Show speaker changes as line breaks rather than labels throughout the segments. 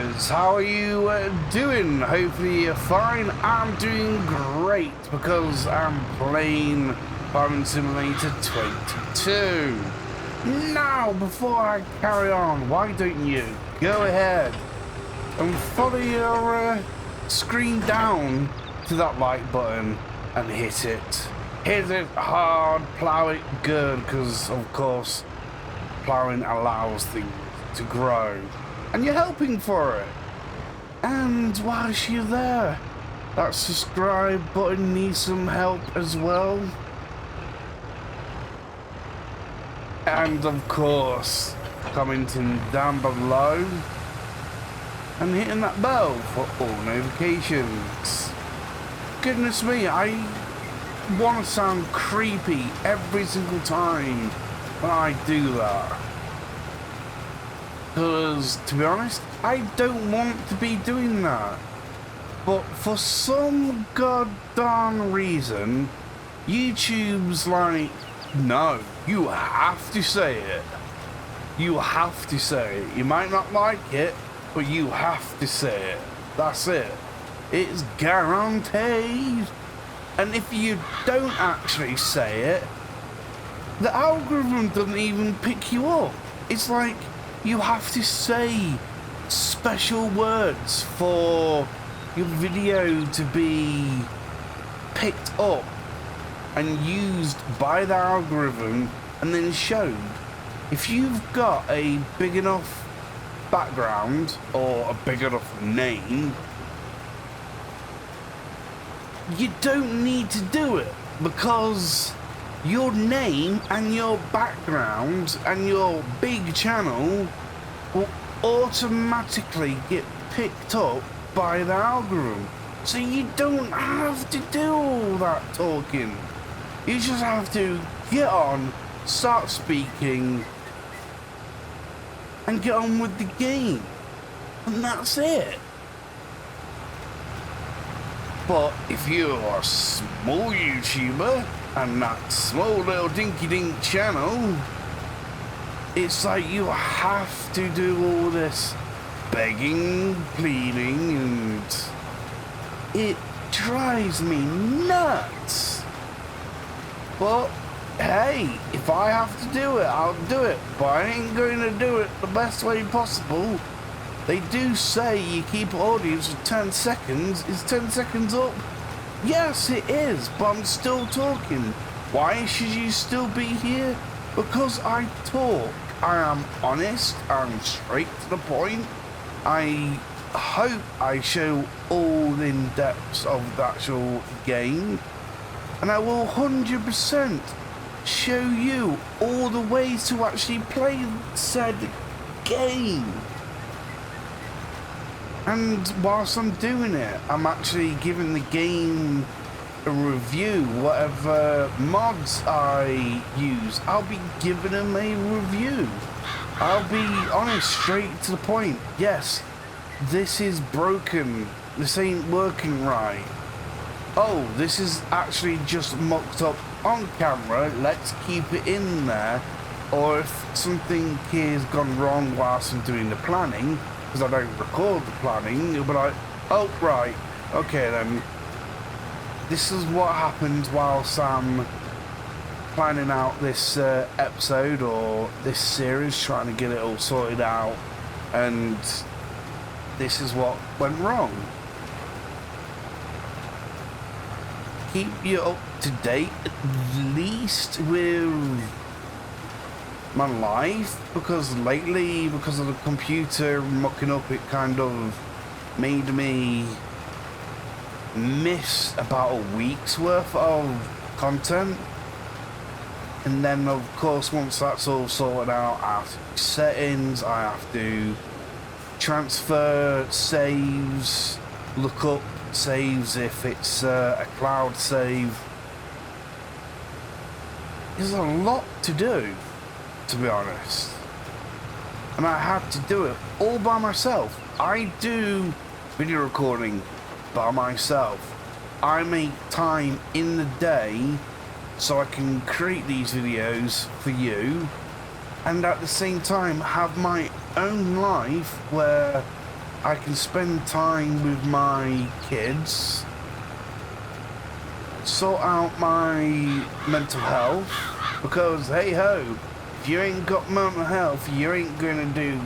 guys, how are you doing? Hopefully you're fine. I'm doing great because I'm playing Farming Simulator 22. Now, before I carry on, why don't you go ahead and follow your screen down to that like button and hit it. Hit it hard, plow it good, because of course plowing allows things to grow. And you're helping for it. And whilst you're there, that subscribe button needs some help as well. And of course, commenting down below and hitting that bell for all notifications. Goodness me, I want to sound creepy every single time when I do that. Because, to be honest, I don't want to be doing that. But for some goddamn reason, YouTube's like, no, you have to say it. You have to say it. You might not like it, but you have to say it. That's it. It's guaranteed. And if you don't actually say it, the algorithm doesn't even pick you up. It's like, you have to say special words for your video to be picked up and used by the algorithm and then shown. If you've got a big enough background or a big enough name, you don't need to do it, because your name and your background and your big channel will automatically get picked up by the algorithm. So you don't have to do all that talking. You just have to get on, start speaking, and get on with the game. And that's it. But if you're a small YouTuber and that small little dinky-dink channel, it's like you have to do all this begging, pleading, and it drives me nuts. But hey, if I have to do it, I'll do it. But I ain't going to do it the best way possible. They do say you keep audience for 10 seconds. Is 10 seconds up? Yes, it is, but I'm still talking. Why should you still be here? Because I talk. I am honest. I'm straight to the point. I hope I show all the in-depths of the actual game. And I will 100% show you all the ways to actually play said game. And whilst I'm doing it, I'm actually giving the game a review. Whatever mods I use, I'll be giving them a review. I'll be honest, straight to the point. Yes, this is broken. This ain't working right. Oh, this is actually just mocked up on camera. Let's keep it in there. Or if something here's gone wrong whilst I'm doing the planning, because I don't record the planning, you'll be like, oh, right, okay then. This is what happened whilst I'm planning out this episode or this series, trying to get it all sorted out, and this is what went wrong. Keep you up to date, at least with my life, because lately, because of the computer mucking up, it kind of made me miss about a week's worth of content. And then of course, once that's all sorted out, I have to do settings, I have to transfer saves, look up saves if it's a cloud save. There's a lot to do, to be honest, and I had to do it all by myself. I do video recording by myself. I make time in the day so I can create these videos for you, and at the same time have my own life where I can spend time with my kids, sort out my mental health, because hey ho, if you ain't got mental health, you ain't gonna do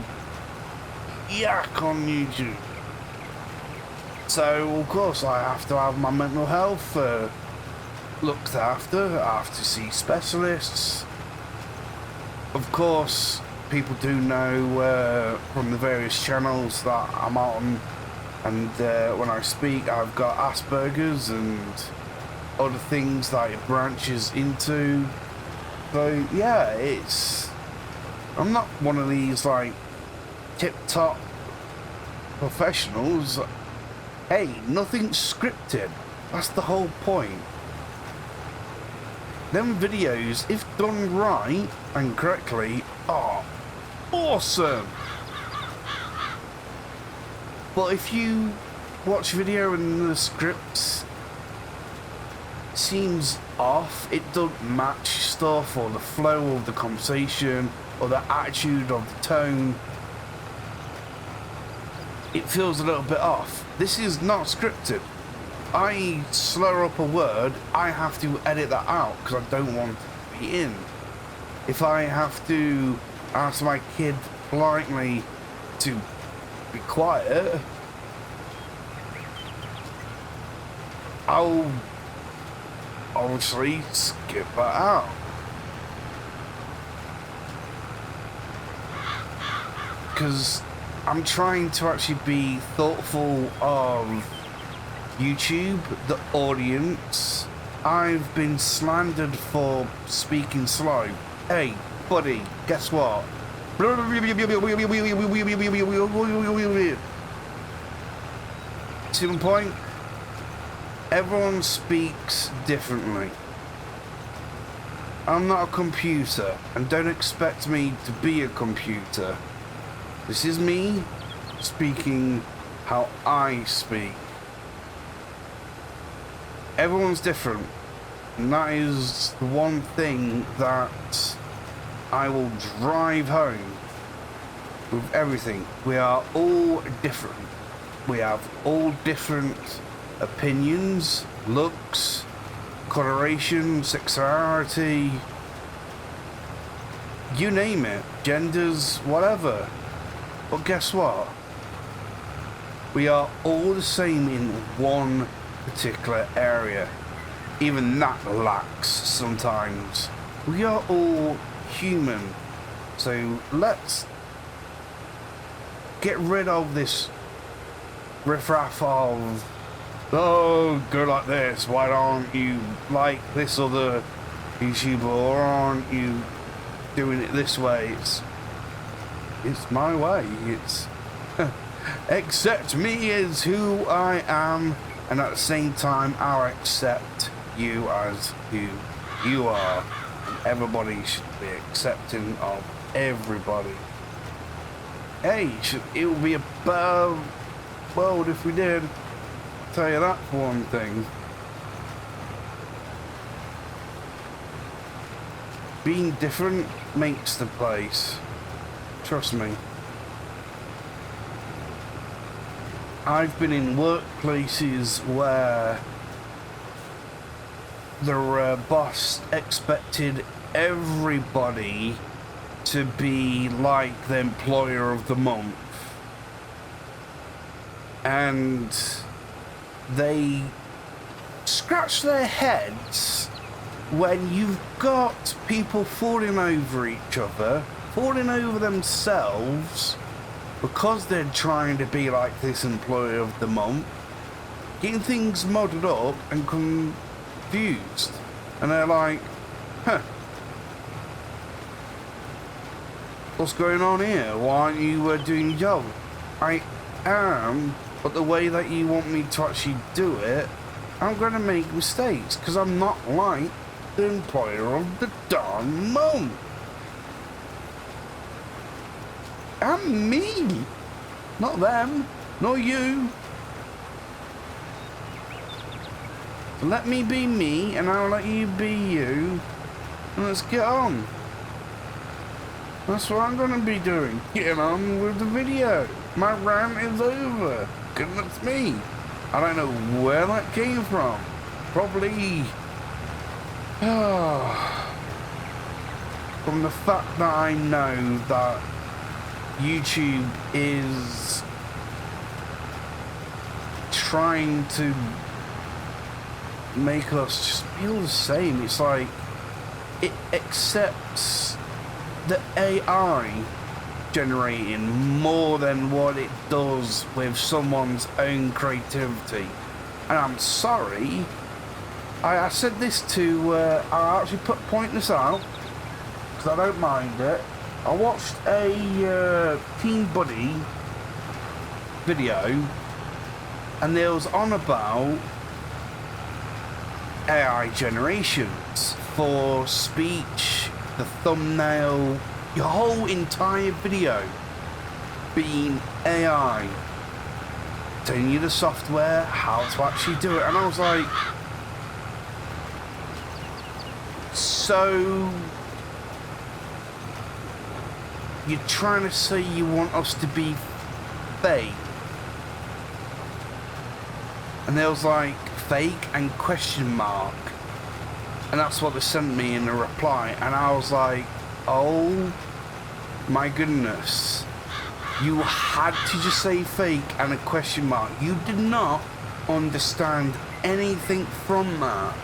yak on YouTube. So of course I have to have my mental health looked after. I have to see specialists. Of course, people do know from the various channels that I'm on, and when I speak, I've got Asperger's and other things that it branches into. So yeah, I'm not one of these like tip-top professionals. Hey, nothing's scripted. That's the whole point. Them videos, if done right and correctly, are awesome. But if you watch video and the scripts seems off, it doesn't match stuff, or the flow of the conversation, or the attitude of the tone, it feels a little bit off. This is not scripted. I slur up a word, I have to edit that out because I don't want it to be in. If I have to ask my kid politely to be quiet, I'll obviously skip that out. Because I'm trying to actually be thoughtful of YouTube, the audience. I've been slandered for speaking slow. Hey, buddy, guess what? See the point? Everyone speaks differently. I'm not a computer, and don't expect me to be a computer. This is me speaking how I speak. Everyone's different, and that is the one thing that I will drive home with everything. We are all different. We have all different opinions, looks, coloration, sexuality, you name it, genders, whatever. But guess what? We are all the same in one particular area. Even that lacks sometimes. We are all human. So let's get rid of this riffraff of, oh, go like this, why don't you like this other YouTuber, or aren't you doing it this way? It's my way. It's accept me as who I am, and at the same time I'll accept you as who you are. And everybody should be accepting of everybody. Hey, it would be a better world if we did. I'll tell you that for one thing. Being different makes the place. Trust me. I've been in workplaces where the boss expected everybody to be like the employer of the month, and they scratch their heads when you've got people falling over each other, falling over themselves, because they're trying to be like this employer of the month, getting things muddled up and confused. And they're like, huh, what's going on here? Why aren't you doing your job? I am, but the way that you want me to actually do it, I'm going to make mistakes, because I'm not like the employer of the darn month. I'm me, not them, not you. So let me be me, and I'll let you be you, and let's get on. That's what I'm gonna be doing. Getting on with the video. My rant is over. Goodness me. I don't know where that came from. Probably from the fact that I know that YouTube is trying to make us just feel the same. It's like it accepts the AI generating more than what it does with someone's own creativity. And I'm sorry, I said this to, I actually point this out, because I don't mind it. I watched a Teen Buddy video, and they was on about AI generations for speech, the thumbnail, your whole entire video being AI. Telling you the software, how to actually do it. And I was like, so you're trying to say you want us to be fake? And there was like fake and question mark. And that's what they sent me in a reply. And I was like, oh my goodness. You had to just say fake and a question mark. You did not understand anything from that.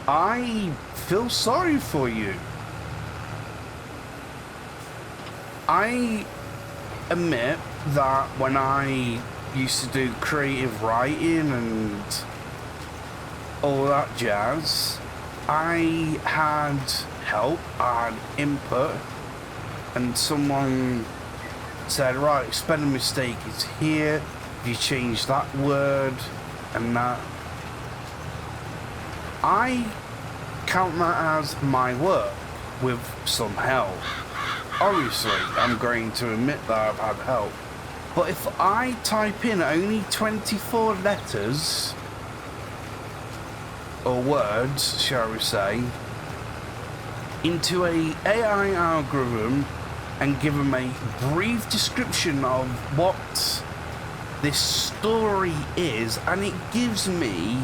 I feel sorry for you. I admit that when I used to do creative writing and all that jazz, I had help, I had input, and someone said, right, spelling mistake is here, if you change that word and that. I count that as my work with some help. Obviously, I'm going to admit that I've had help. But if I type in only 24 letters, or words, shall we say, into a AI algorithm and give them a brief description of what this story is, and it gives me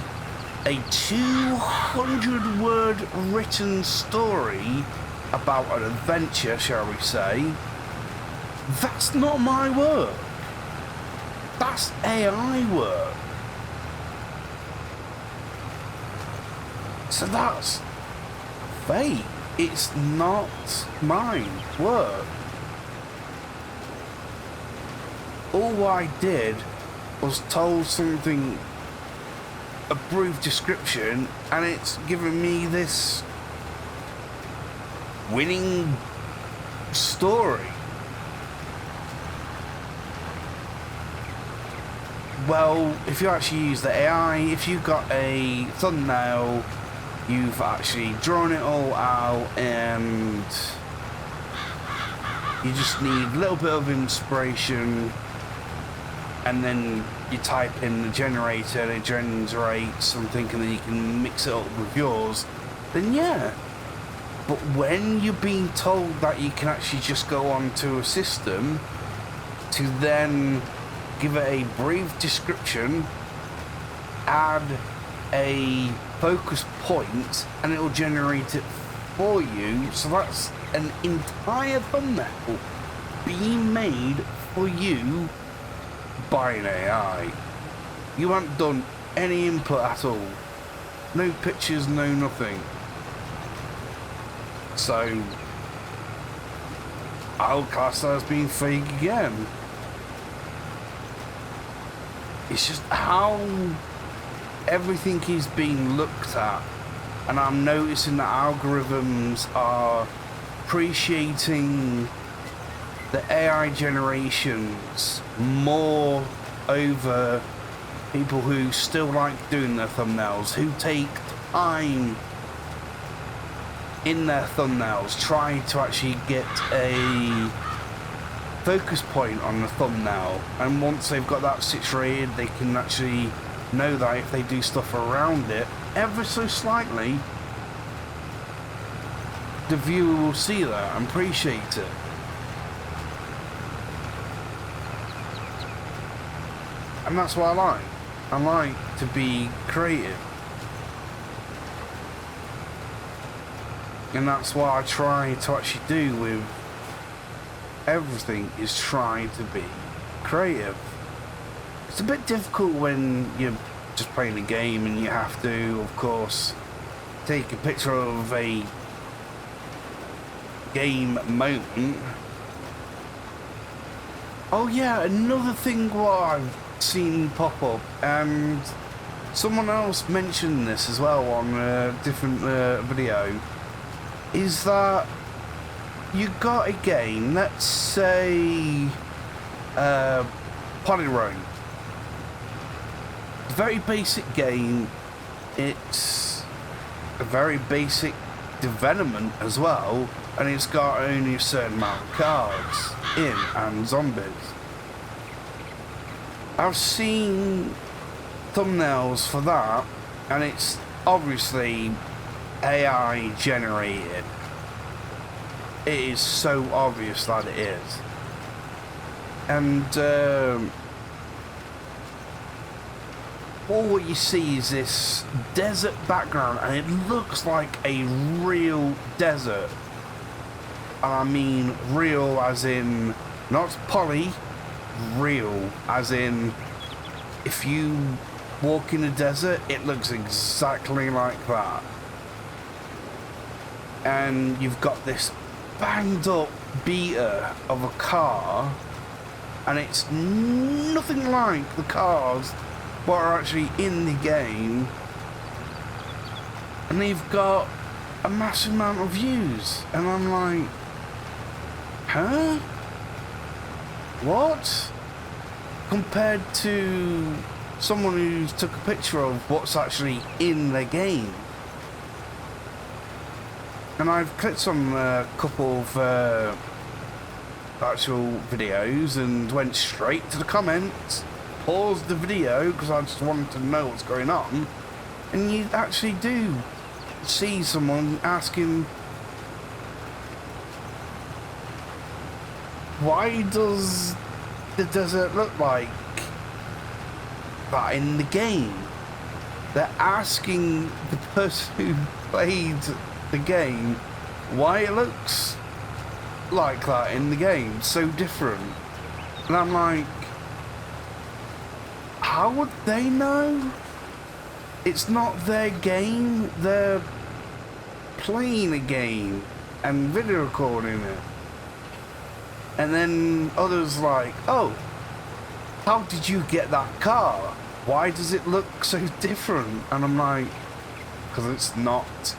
a 200-word written story about an adventure, shall we say, that's not my work. That's AI work. So that's fake. It's not my work. All I did was told something, a brief description, and it's given me this winning story. Well, if you actually use the AI, if you've got a thumbnail, you've actually drawn it all out, and you just need a little bit of inspiration, and then you type in the generator and it generates something, and then you can mix it up with yours, then yeah. But when you're being told that you can actually just go onto a system to then give it a brief description, add a focus point, and it will generate it for you. So that's an entire thumbnail being made for you by an AI. You haven't done any input at all. No pictures, no nothing. So I'll class that as being fake again. It's just how everything is being looked at, and I'm noticing that algorithms are appreciating the AI generations more over people who still like doing their thumbnails, who take time in their thumbnails, try to actually get a focus point on the thumbnail, and once they've got that situated, they can actually know that if they do stuff around it ever so slightly, the viewer will see that and appreciate it. And that's what I like. I like to be creative. And that's what I try to actually do with everything, is try to be creative. It's a bit difficult when you're just playing a game and you have to, of course, take a picture of a game moment. Oh yeah, another thing what I've seen pop up, and someone else mentioned this as well on a different video, is that you got a game, let's say Polyrome. Very basic game. It's a very basic development as well, and it's got only a certain amount of cards in and zombies. I've seen thumbnails for that, and it's obviously AI generated. It is so obvious that it is. And all what you see is this desert background, and it looks like a real desert. I mean real as in not poly, real as in if you walk in a desert, it looks exactly like that. And you've got this banged up beater of a car, and it's nothing like the cars what are actually in the game, and they've got a massive amount of views, and I'm like, huh? What? Compared to someone who took a picture of what's actually in the game. And I've clicked on a couple of actual videos and went straight to the comments, paused the video because I just wanted to know what's going on, and you actually do see someone asking, why does the desert look like that in the game? They're asking the person who played the game why it looks like that in the game, so different. And I'm like, how would they know? It's not their game. They're playing a game and video recording it. And then others like, oh, how did you get that car? Why does it look so different? And I'm like, because it's not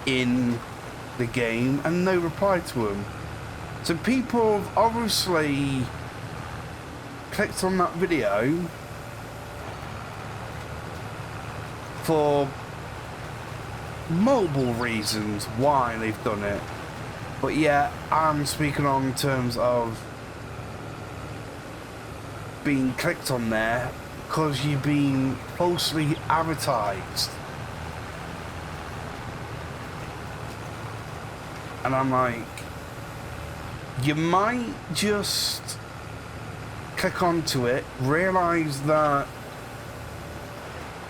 in the game, and no reply to them. So people have obviously clicked on that video for multiple reasons why they've done it. But yeah, I'm speaking on terms of being clicked on there because you've been falsely advertised. And I'm like, you might just click onto it, realise that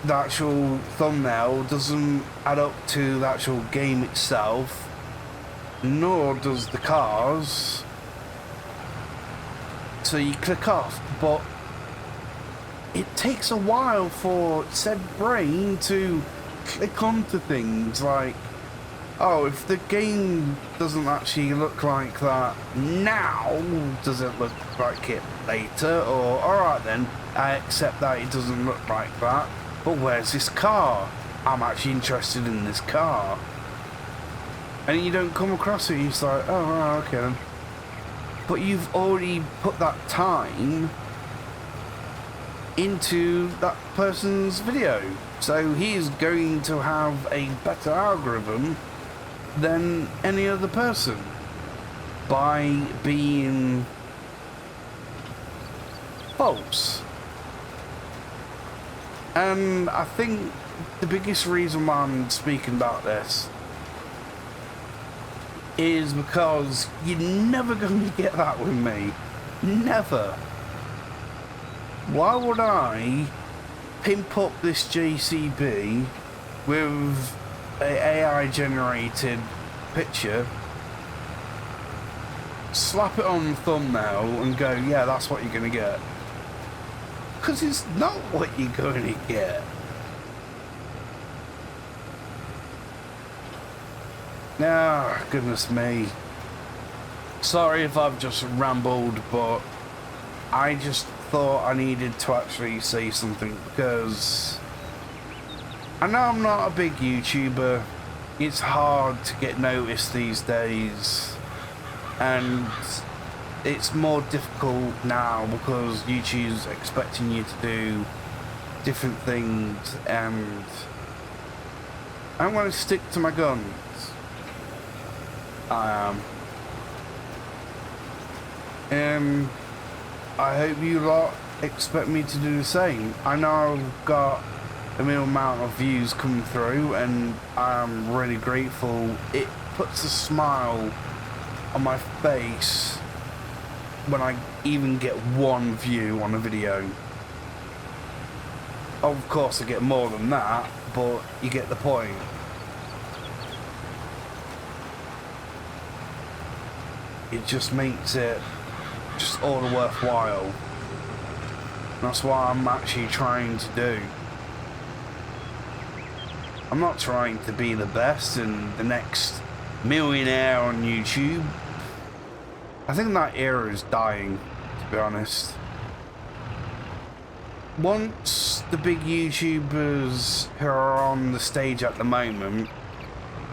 the actual thumbnail doesn't add up to the actual game itself, nor does the cars, so you click off. But it takes a while for said brain to click onto things like, oh, if the game doesn't actually look like that now, does it look like it later? Or, alright then, I accept that it doesn't look like that, but where's this car? I'm actually interested in this car. And you don't come across it, you're just like, oh, right, okay then. But you've already put that time into that person's video, so he's going to have a better algorithm than any other person by being false. And I think the biggest reason why I'm speaking about this is because you're never going to get that with me. Never. Why would I pimp up this JCB with a AI generated picture, slap it on the thumbnail and go, yeah, that's what you're going to get? Because it's not what you're going to get. Ah, goodness me. Sorry if I've just rambled, but I just thought I needed to actually say something, because I know I'm not a big YouTuber. It's hard to get noticed these days, and it's more difficult now because YouTube's expecting you to do different things, and I'm going to stick to my guns. I am. I hope you lot expect me to do the same. I know I've got a minimum amount of views coming through, and I'm really grateful. It puts a smile on my face when I even get one view on a video. Of course I get more than that, but you get the point. It just makes it just all the worthwhile. That's what I'm actually trying to do. I'm not trying to be the best and the next millionaire on YouTube. I think that era is dying, to be honest. Once the big YouTubers who are on the stage at the moment,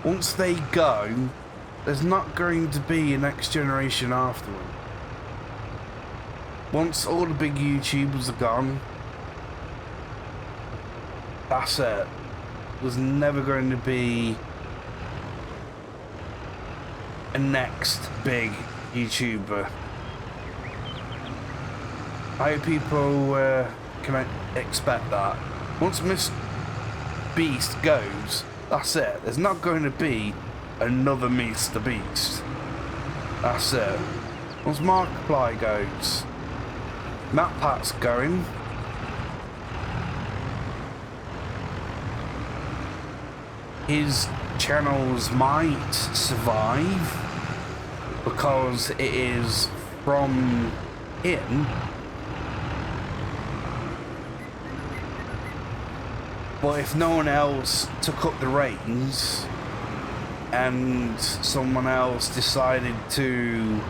once they go, there's not going to be a next generation after them. Once all the big YouTubers are gone, that's it. There's never going to be a next big YouTuber. I hope people can expect that. Once Miss Beast goes, that's it. There's not going to be another Mr. Beast. That's it. Once Markiplier goes, MatPat's going. His channels might survive because it is from him. But if no one else took up the reins and someone else decided to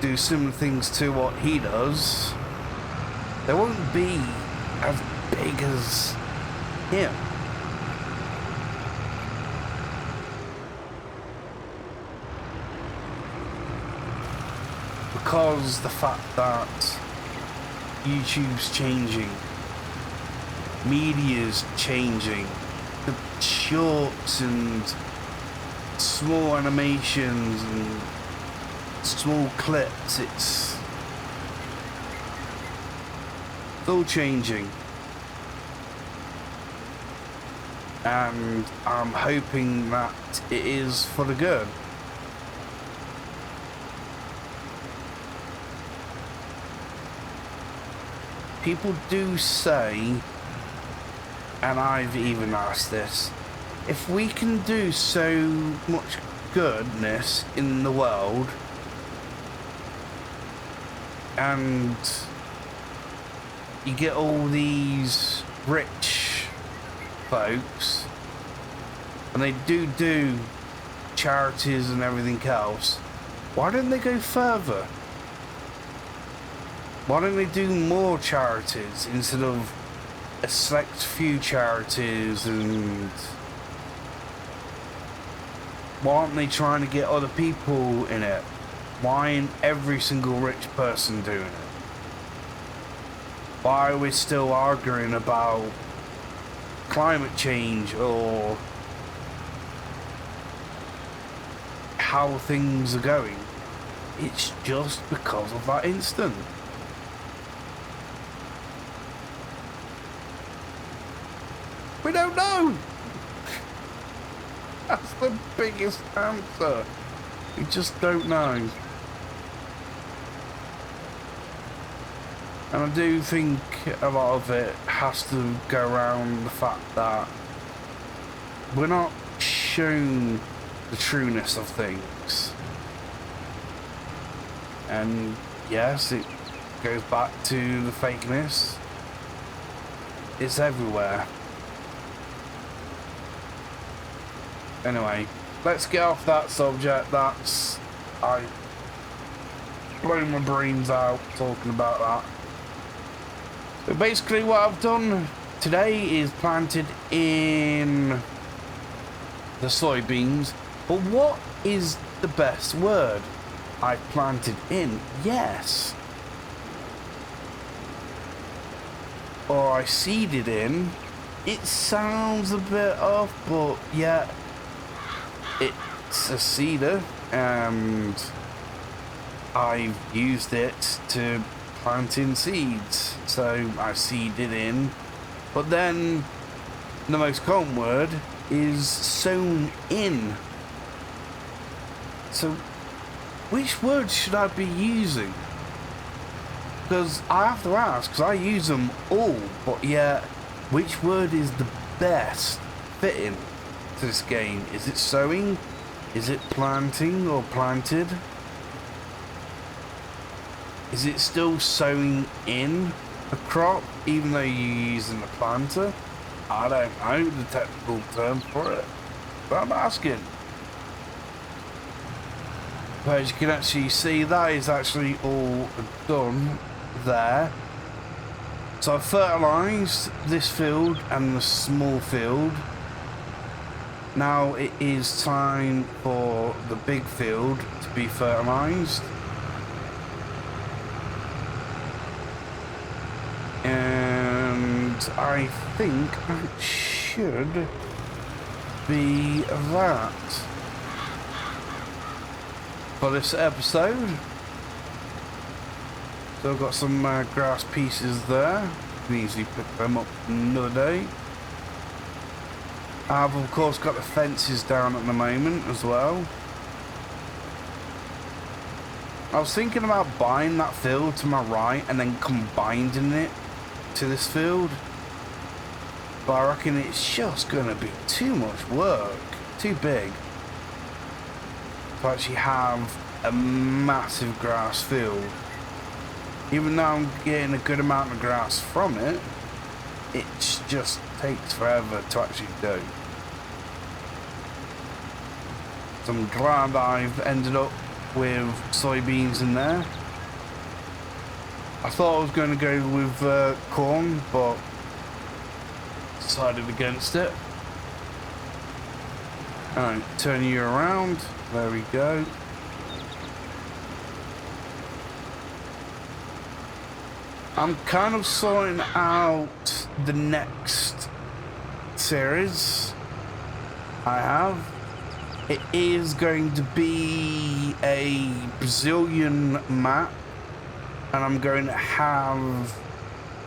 do similar things to what he does, they won't be as big as him. Because the fact that YouTube's changing, media's changing, the shorts and small animations and small clips, it's all changing. And I'm hoping that it is for the good. People do say, and I've even asked this, if we can do so much goodness in the world and you get all these rich folks and they do charities and everything else, why don't they go further? Why don't they do more charities instead of a select few charities? And why aren't they trying to get other people in it? Why ain't every single rich person doing it? Why are we still arguing about climate change or how things are going? It's just because of that instant. We don't know. That's the biggest answer. We just don't know. And I do think a lot of it has to go around the fact that we're not shown the trueness of things. And yes, it goes back to the fakeness. It's everywhere. Anyway, let's get off that subject. I blow my brains out talking about that. So basically what I've done today is planted in the soybeans. But what is the best word? I planted in, yes. Or I seeded in. It sounds a bit off, but yeah, it's a seeder, and I've used it to plant in seeds. So I seeded in, but then the most common word is sown in. So which word should I be using? Because I have to ask, because I use them all, but yet, which word is the best fitting to this game? Is it sowing? Is it planting or planted? Is it still sowing in a crop, even though you're using a planter? I don't know the technical term for it, but I'm asking. But as you can actually see, that is actually all done there. So I've fertilised this field and the small field. Now it is time for the big field to be fertilised. And I think that should be that for this episode. So I've got some grass pieces there. You can easily pick them up another day. I've of course got the fences down at the moment as well. I was thinking about buying that field to my right and then combining it to this field, but I reckon it's just gonna be too much work, too big to actually have a massive grass field. Even though I'm getting a good amount of grass from it, it just takes forever to actually do. So I'm glad I've ended up with soybeans in there. I thought I was going to go with corn, but decided against it. Alright, turn you around. There we go. I'm kind of sorting out the next series I have. It is going to be a Brazilian map, and I'm going to have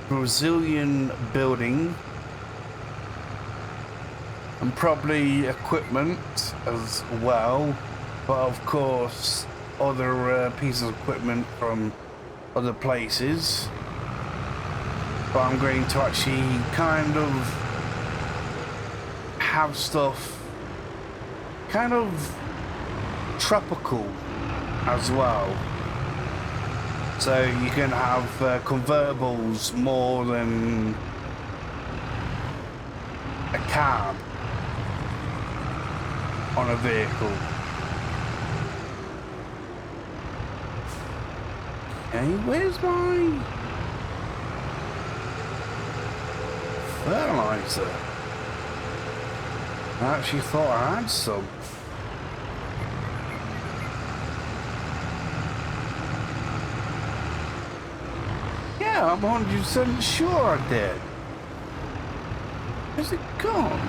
Brazilian building and probably equipment as well, but of course other pieces of equipment from other places. But I'm going to actually kind of have stuff kind of tropical as well. So you can have convertibles more than a cab on a vehicle. Okay, where's my fertilizer? I actually thought I had some. Yeah, I'm 100% sure I did. Where's it gone?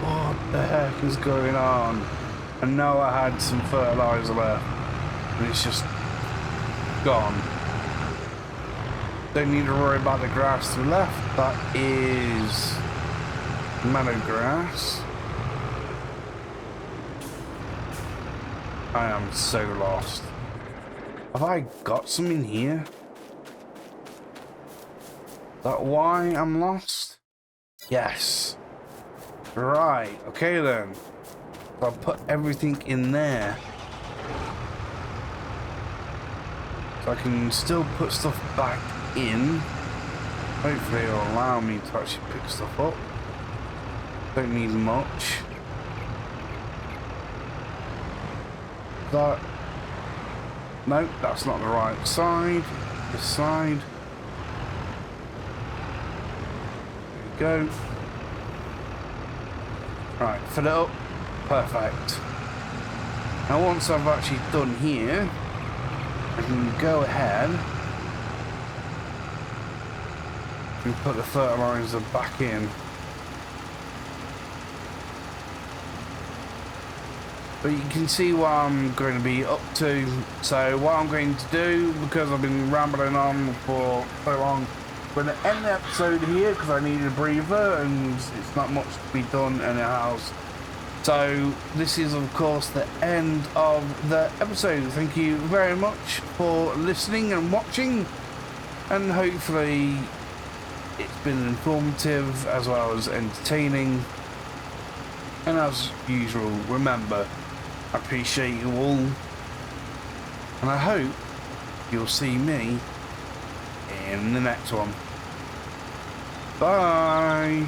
What the heck is going on? I know I had some fertilizer left, and it's just gone. Don't need to worry about the grass to the left. That is meadow grass. I am so lost. Have I got some in here? Is that why I'm lost? Yes. Right, okay then. I'll put everything in there. So I can still put stuff back in. Hopefully it'll allow me to actually pick stuff up. Don't need much. That... No, that's not the right side. This side. There we go. Right, fill it up. Perfect. Now once I've actually done here, I can go ahead and put the fertilizer back in. But you can see what I'm going to be up to. So what I'm going to do, because I've been rambling on for so long, I'm going to end the episode here because I need a breather and it's not much to be done in the house. So this is of course the end of the episode. Thank you very much for listening and watching, and hopefully it's been informative as well as entertaining. And as usual, remember, I appreciate you all, and I hope you'll see me in the next one. Bye.